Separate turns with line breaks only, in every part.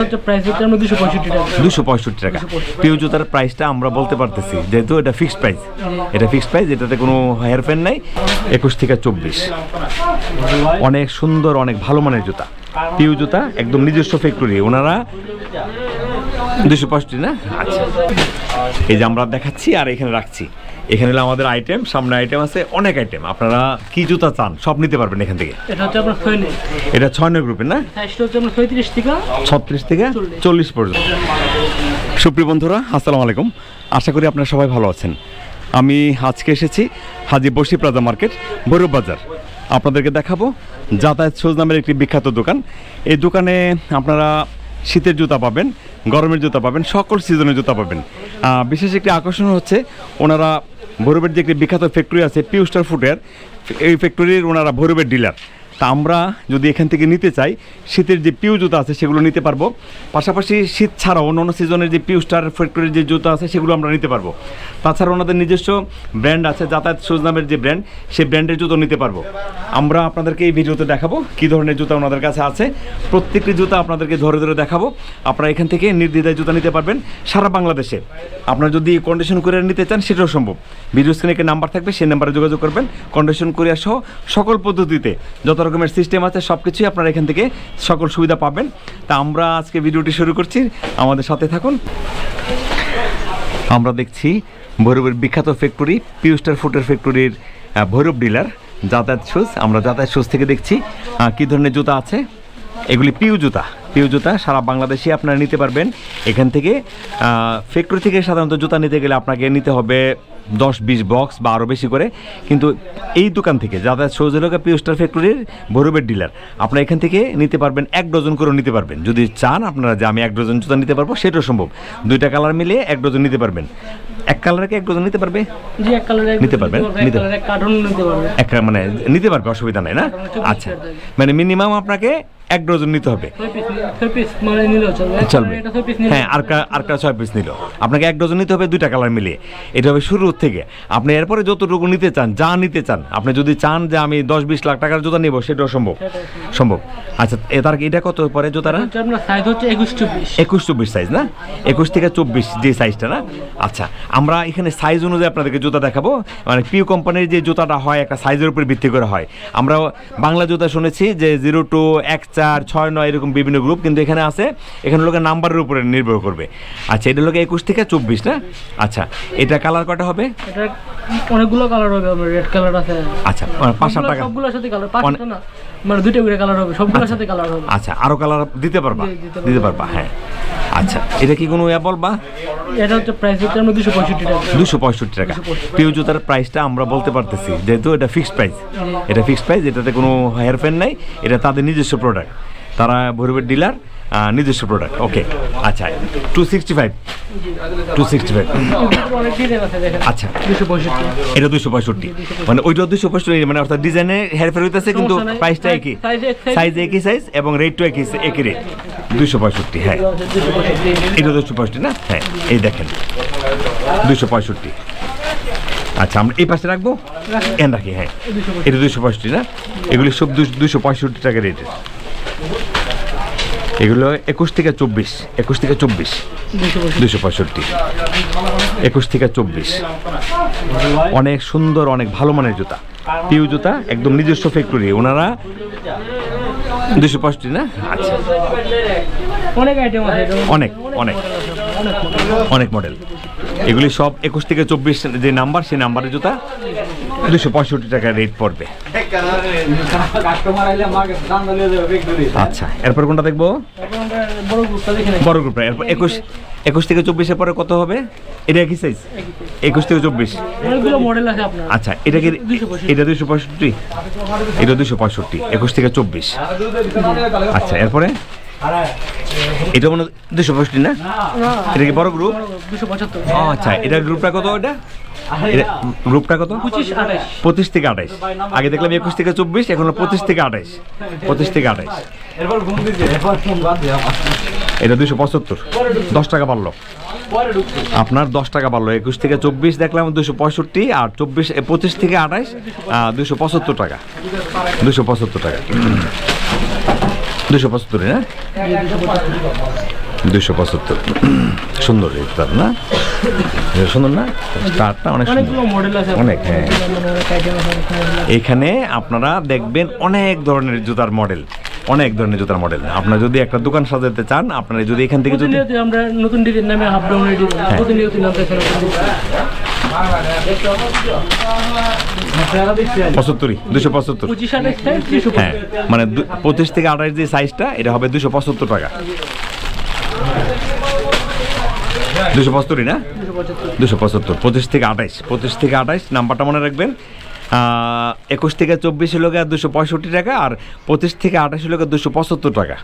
265 টাকা। পিউ জুতার প্রাইসটা আমরা বলতে পারতেছি যেহেতু এটা ফিক্সড প্রাইস, এটা ফিক্সড প্রাইস, এটাতে কোনো হেয়ারফেন নাই। 21 থেকে 24, অনেক সুন্দর, অনেক ভালো মানের জুতা। পিউ জুতা একদম নিজস্ব ফ্যাক্টরি, ওনারা 265 না। আচ্ছা, এই যে আমরা দেখাচ্ছি আর এখানে রাখছি। এখানে হলো আমাদের আইটেম, সামনে আইটেম আছে, অনেক আইটেম। আপনারা কি জুতা চান সব নিতে পারবেন এখান থেকে। এটা 6 নং গ্রুপের না, 36 থেকে 40 পর্যন্ত। সুপ্রিয় বন্ধুরা, আসসালামু আলাইকুম। আশা করি আপনারা সবাই ভালো আছেন। আমি আজকে এসেছি হাজী বসি প্লাজা মার্কেট, ভৈরব বাজার। আপনাদেরকে দেখাবো যাতায়াত শুজ নামের একটি বিখ্যাত দোকান। এই দোকানে আপনারা শীতের জুতা পাবেন, গরমের জুতা পাবেন, সকল সিজনের জুতা পাবেন। বিশেষ একটি আকর্ষণ হচ্ছে ওনারা ভৈরবের যে একটি বিখ্যাত ফ্যাক্টরি আছে পিউ স্টার ফুটওয়্যার, এই ফ্যাক্টরির ওনারা ভৈরবের ডিলার। তা আমরা যদি এখান থেকে নিতে চাই, শীতের যে পিউ জুতা আছে সেগুলো নিতে পারবো। পাশাপাশি শীত ছাড়াও অন্য সিজনের যে পিউ স্টার ফ্যাক্টরির যে জুতা আছে সেগুলো আমরা নিতে পারবো। তাছাড়া ওনাদের নিজস্ব ব্র্যান্ড আছে, যাতায়াত শুজ নামের যে ব্র্যান্ড, সেই ব্র্যান্ডের জুতো নিতে পারবো। আমরা আপনাদেরকে এই ভিডিওতে দেখাবো কী ধরনের জুতা ওনাদের কাছে আছে। প্রত্যেকটি জুতা আপনাদেরকে ধরে ধরে দেখাবো। আপনারা এখান থেকে নির্দ্বিধায় জুতা নিতে পারবেন সারা বাংলাদেশে। আপনারা যদি কন্ডিশন করে নিতে চান সেটাও সম্ভব। ভিডিও স্ক্রিনে একটা নাম্বার থাকবে, সেই নাম্বারে যোগাযোগ করবেন। কন্ডিশন কুরিয়ার সহ সকল পদ্ধতিতে যত রকমের সিস্টেম আছে সব কিছুই আপনারা এখান থেকে সকল সুবিধা পাবেন। তা আমরা আজকে ভিডিওটি শুরু করছি, আমাদের সাথে থাকুন। আমরা দেখছি ভৈরবের বিখ্যাত ফ্যাক্টরি পিউ স্টার ফুটের ফ্যাক্টরির ভৈরব ডিলার যাতায়াত শুজ। আমরা যাতায়াত শুজ থেকে দেখছি কী ধরনের জুতা আছে। এগুলি পিউ জুতা, পিউ জুতা সারা বাংলাদেশে আপনারা নিতে পারবেন এখান থেকে। ফ্যাক্টরি থেকে সাধারণত জুতা নিতে গেলে আপনাকে নিতে হবে 10-20 বক্স বা আরও বেশি করে, কিন্তু এই দোকান থেকে যাতায়াত সৌজলকা পিউ স্টার ফ্যাক্টরির ভৈরবের ডিলার আপনারা এখান থেকে নিতে পারবেন 1 ডজন করেও নিতে পারবেন। যদি চান আপনারা যে আমি 1 ডজন জুতা নিতে পারবো সেটাও সম্ভব। 2টা কালার মিলে 1 ডজন নিতে পারবেন। এক কালারকে 1 ডজন নিতে পারবে, নিতে পারবেন, মানে নিতে পারবে, অসুবিধা নেই না। আচ্ছা, মানে মিনিমাম আপনাকে 1 ডজন নিতে হবে, চলবে। হ্যাঁ, আর 6 পিস নিল আপনাকে 1 ডজন নিতে হবে, 2টা কালার মিলিয়ে। এটা হবে শুরু থেকে। আপনি এরপরে যতটুকু নিতে চান, যা নিতে চান, আপনি যদি চান যে আমি 10-20 লাখ টাকার জুতা নেব সেটাও সম্ভব। আচ্ছা, তার এটা কত পরে জুতারা?
সাইজ হচ্ছে
21-24 সাইজ না, 21 থেকে 24 যে সাইজটা না। আচ্ছা, আমরা এখানে সাইজ অনুযায়ী আপনাদেরকে জুতা দেখাবো। মানে পিউ কোম্পানির যে জুতাটা হয় একটা সাইজের উপর ভিত্তি করে হয়। আমরা বাংলা জুতা শুনেছি যে 0 to 1, 4, 6, 9 এরকম বিভিন্ন গ্রুপ, কিন্তু এখানে আছে, এখানে লোকের নাম্বারের উপরে নির্ভর করবে। আচ্ছা, এটা লোকে 21 থেকে 24 না। আচ্ছা, এটা কালার কটা হবে?
এটা অনেকগুলো কালার হবে, আমার রেড কালার আছে।
আচ্ছা, 5-7 টাকা
সবগুলোর সাথে কালার, 5টা না, মানে 2টা করে কালার হবে, সবগুলোর সাথে কালার হবে।
আচ্ছা, আরো কালার দিতে পারবা? দিতে পারবা, হ্যাঁ। আচ্ছা, এটা কি কোনো বলবা?
এটা হচ্ছে প্রাইস হচ্ছে আমরা 265 টাকা।
265 টাকা। পিউ জুতার প্রাইসটা আমরা বলতে পারতেছি যেহেতু এটা ফিক্সড প্রাইস, এটা ফিক্সড প্রাইস, এটাতে কোনো হেয়ারফেন নাই। এটা তাদের নিজস্ব প্রোডাক্ট, তারা ভৈরবের ডিলার, নিজস্ব প্রোডাক্ট। ওকে, আচ্ছা, 265। আচ্ছা, এটা 265, মানে ওইটা 265, মানে অর্থাৎ ডিজাইনে হেরফের হইতেছে কিন্তু প্রাইসটা একই, সাইজ একই সাইজ এবং রেটও একই রেট, 265। হ্যাঁ, এটা 265 না। হ্যাঁ, এই দেখেন 265। আচ্ছা, আমরা এই পাশে রাখবো, এন রাখি। হ্যাঁ, এটা 265 না। এগুলি সব 265 টাকা রেটের। এগুলো 21 থেকে 24, 21 থেকে 24, 265, 21 থেকে 24। অনেক সুন্দর, অনেক ভালো মানের জুতা। পিউ জুতা একদম নিজস্ব ফ্যাক্টরি, ওনারা 265 না। আচ্ছা,
অনেক আইটেম আছে,
অনেক মডেল। এগুলি সব 21 থেকে 24 যে নাম্বার, সেই নাম্বারের জুতা 265 টাকা রেট পড়বে। আচ্ছা, এরপর কোনটা দেখবো? বড় গ্রুপটা। এরপর 21 থেকে 24-এর পরে কত হবে? এটা একই সাইজ, 21 থেকে 24। আচ্ছা, এটা কি? এটা 265, এটা 265, 21 থেকে 24। আচ্ছা, এরপরে এটা মনে 265 না? এটা কি বড় গ্রুপ? 275। আচ্ছা, এটা গ্রুপটা কত? এটা গ্রুপটা কত? 25 থেকে 28। আগে দেখলাম 21 থেকে 24, এখন 25 থেকে 28, 25 থেকে 28। এটা 275, 10 টাকা বাড়লো আপনার, 10 টাকা বাড়লো। 21 থেকে 24 দেখলাম 265, আর 25 থেকে 28 275 টাকা, 275 টাকা। 275 না? 275 সুন্দর এই জুতার না? এটা সুন্দর না? স্টারটা অনেক সুন্দর।
অনেকগুলো মডেল আছে
অনেক, হ্যাঁ। এখানে আপনারা দেখবেন অনেক ধরনের জুতার মডেল, অনেক ধরনের জুতার মডেল। আপনারা যদি একটা দোকান সাজাতে চান, আপনারা যদি এখান থেকে যদি
প্রতিনিয়ত আমরা নতুন ডিজাইন নামে হাফ ডাউনের ডিজাইন প্রতিনিয়ত নামতে এখানে
75, 275।
25 সাইজ 300
হ্যাঁ, মানে 25 থেকে 28 যে সাইজটা, এটা হবে 275 টাকা। 275 না? 275, 25 থেকে 28, 25 থেকে 28 নাম্বারটা মনে রাখবেন। 21 থেকে 24 হলো 265 টাকা, আর 25 থেকে 28 হলো 275 টাকা।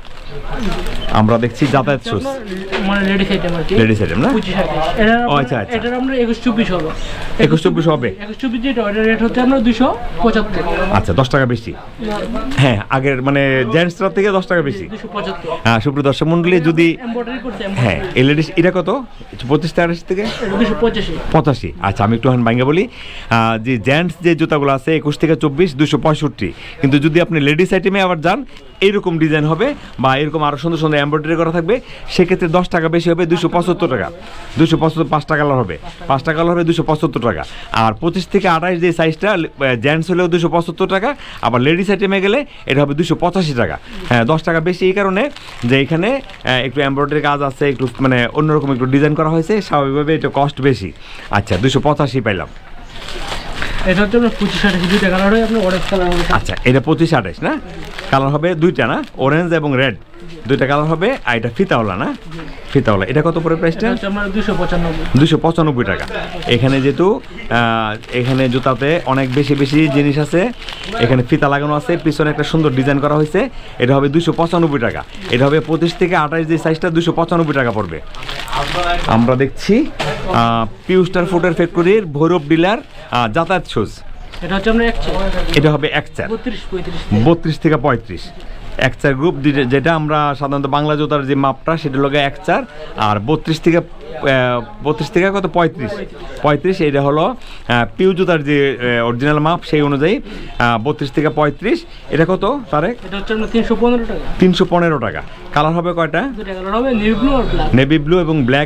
আমরা দেখছি যাতায়াত শুজ,
মানে লেডিস আইটেম আর কি,
লেডিস আইটেম না?
25 এটা
ও আচ্ছা আচ্ছা,
এটা আমরা 21-24 হবে।
21-24 হবে।
21-24 যেটা ওটার রেট হচ্ছে আমরা 275।
আচ্ছা, 10 টাকা বেশি। হ্যাঁ, আগের মানে জেন্টসরা থেকে 10 টাকা বেশি।
275।
হ্যাঁ, সুপ্রিয় দর্শক মণ্ডলী, যদি
এমব্রয়ডারি করতে
হ্যাঁ এই লেডিস এটা কত? 25 থেকে 28 থেকে
285।
85। আচ্ছা, আমি একটু ভাঙ্গা বলি। যে জেন্টস যে জুতাগুলো আছে 21 থেকে 24 265, কিন্তু যদি আপনি লেডিস আইটেমে আবার যান, এইরকম ডিজাইন হবে বা এরকম আরও সুন্দর সুন্দর এমব্রয়ডারি করা থাকবে, সেক্ষেত্রে 10 টাকা বেশি হবে, 275 টাকা। 275, 5টা কালার হবে, 5টা কালার হবে 275 টাকা। আর 25 থেকে 28 যে সাইজটা জেন্টস হলেও 275 টাকা, আবার লেডিস আইটেমে গেলে এটা হবে 285 টাকা। হ্যাঁ, 10 টাকা বেশি এই কারণে যে এখানে একটু এমব্রয়ডারি কাজ আছে, একটু মানে অন্যরকম একটু ডিজাইন করা হয়েছে, স্বাভাবিকভাবে এটা কস্ট বেশি। আচ্ছা, 285 পাইলাম।
এটা হচ্ছে আপনার 25-28 দুইটা কালার হয়, আপনার অরেঞ্জ কালার হবে।
আচ্ছা, এটা 25-28 না? কালার হবে দুইটা না? অরেঞ্জ এবং রেড, দুইটা কালার হবে। আর এটা ফিতাওয়ালা না? ফিতাওয়ালা। এটা কত পড়ে প্রাইসটা?
এটা হচ্ছে আমরা 295।
295 টাকা। এখানে যেহেতু এখানে জুতাতে অনেক বেশি বেশি জিনিস আছে, এখানে ফিতা লাগানো আছে, পিছনে একটা সুন্দর ডিজাইন করা হয়েছে, এটা হবে 295 টাকা। এটা হবে 25 থেকে 28 যে সাইজটা 295 টাকা পড়বে। আমরা দেখছি পিউস্টার ফুটের ফ্যাক্টরির ভৈরব ডিলার যাতায়াত শুজ।
এটা হচ্ছে আমরা এক চার,
এটা হবে এক চার, 32 থেকে 35। এক চার গ্রুপ, যেটা আমরা সাধারণত বাংলা জুতার যে মাপটা সেটা হলো এক চার, আর 32 থেকে কত 35, এটা হলো পিউ জুতার যে অরিজিনাল মাপ সেই অনুযায়ী 32 থেকে 35। এটা কত তারেক?
এটা হচ্ছে আমরা 315 টাকা।
315 টাকা। কালার হবে কয়টা?
দুইটা কালার হবে, নেভি ব্লু আর ব্ল্যাক।
নেভি ব্লু এবং ব্ল্যাক।